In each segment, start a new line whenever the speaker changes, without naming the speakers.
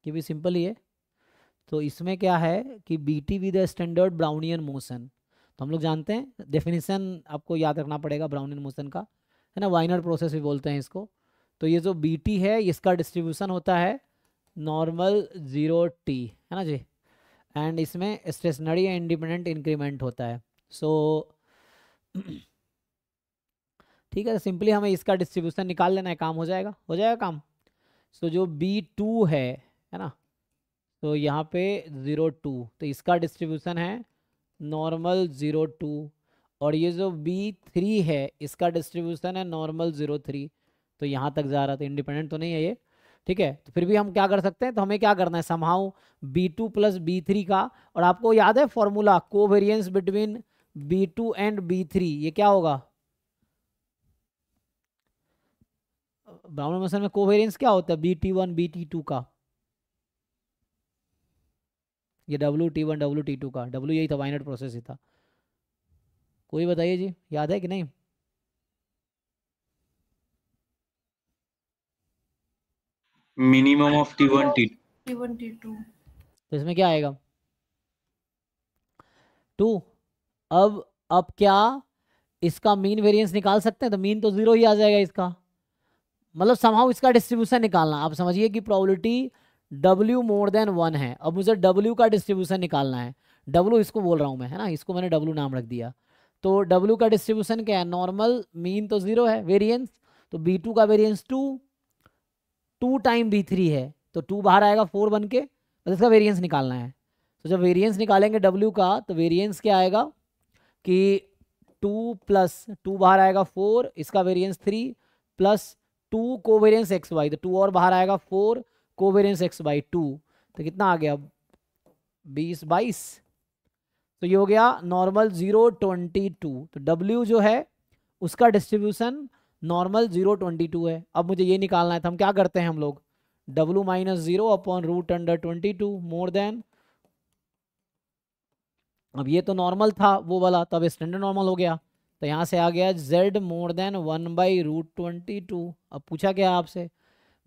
ये भी सिंपल ही है। तो इसमें क्या है कि B T with standard Brownian motion, तो हम लोग जानते हैं डेफिनेशन आपको याद रखना पड़ेगा ब्राउनियन मोशन का, है ना, वाइनर प्रोसेस भी बोलते हैं इसको। तो ये जो बी टी है इसका डिस्ट्रीब्यूशन होता है नॉर्मल जीरो टी, है ना जी, एंड इसमें स्टेशनरी या इंडिपेंडेंट इंक्रीमेंट होता है। सो ठीक है, सिंपली हमें इसका डिस्ट्रीब्यूशन निकाल लेना है, काम हो जाएगा, हो जाएगा काम। सो जो बी टू है ना, तो यहाँ पे 0 2, तो इसका डिस्ट्रीब्यूशन है नॉर्मल 0 2, और ये जो B3 है इसका डिस्ट्रीब्यूशन है नॉर्मल 0 3। तो यहाँ तक जा रहा था, इंडिपेंडेंट तो नहीं है ये, ठीक है। तो फिर भी हम क्या कर सकते हैं, तो हमें क्या करना है, समहाउ B2 प्लस B3 का, और आपको याद है formula covariance between B2 and B3, ये क्या होगा, ब्राउन मोशन में कोवेरियंस क्या होता है BT1 BT2 का, ये WT1 WT2 का, W यही था, वाइनर प्रोसेस ही था। कोई बताइए जी, याद है कि नहीं।
Minimum of T1 T2।
T1 T2।
तो इसमें क्या आएगा 2। अब क्या इसका मीन वेरिएंस निकाल सकते हैं, तो मीन तो 0 ही आ जाएगा इसका, मतलब समहाउ इसका डिस्ट्रीब्यूशन निकालना। आप समझिए कि प्रोबेबिलिटी W मोर देन 1 है, अब मुझे W का डिस्ट्रीब्यूशन निकालना है। W इसको बोल रहा हूँ मैं, है ना, इसको मैंने W नाम रख दिया। तो W का डिस्ट्रीब्यूशन क्या है, नॉर्मल, मीन तो 0 है, वेरिएंस, तो B2 का वेरिएंस 2 टाइम B3 है, तो 2 बाहर आएगा 4 बन के, बस इसका वेरिएंस निकालना है। तो जब वेरिएंस निकालेंगे W का, तो वेरिएंस क्या आएगा कि 2 प्लस 2 बाहर आएगा 4, इसका variance 3 plus 2 covariance X Y, तो 2 और बाहर आएगा 4 कोवेरियंस एक्स बाई 2, तो कितना आ गया 20 22। तो ये हो गया नॉर्मल 0 22। तो W जो है उसका डिस्ट्रीब्यूशन नॉर्मल 0 22 है। अब मुझे ये निकालना है, तो हम क्या करते हैं हम लोग, W minus 0 upon root under 22 more than, अब ये तो नॉर्मल था वो वाला, तब स्टैंडर्ड नॉर्मल हो गया, तो यहाँ से आ गया Z मोर देन 1/√22। अब पूछा क्या आपसे,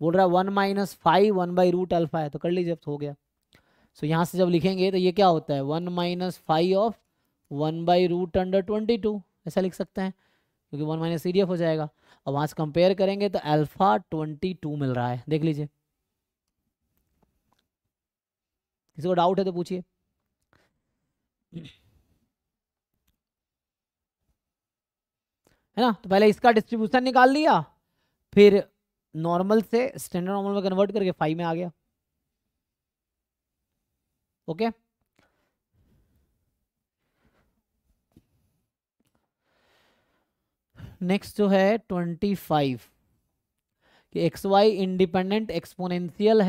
बोल रहा है 1 - 5 1/√α है, तो कर लीजिए, अब हो गया। सो यहाँ से जब लिखेंगे तो ये क्या होता है 1 - 5 ऑफ 1/√22, ऐसा लिख सकते हैं, क्योंकि 1 - CDF हो जाएगा। अब वहाँ से कंपेयर करेंगे तो अल्फा 22 मिल रहा है, देख लीजिए, किसी को डाउट है तो पूछिए। है ना, तो पहले इसका डिस्ट्रीब्यूशन निकाल लिया, फिर नॉर्मल से स्टैंडर्ड नॉर्मल में कन्वर्ट करके 5 में आ गया। ओके, नेक्स्ट जो है 25 कि XY इंडिपेंडेंट एक्सपोनेंशियल है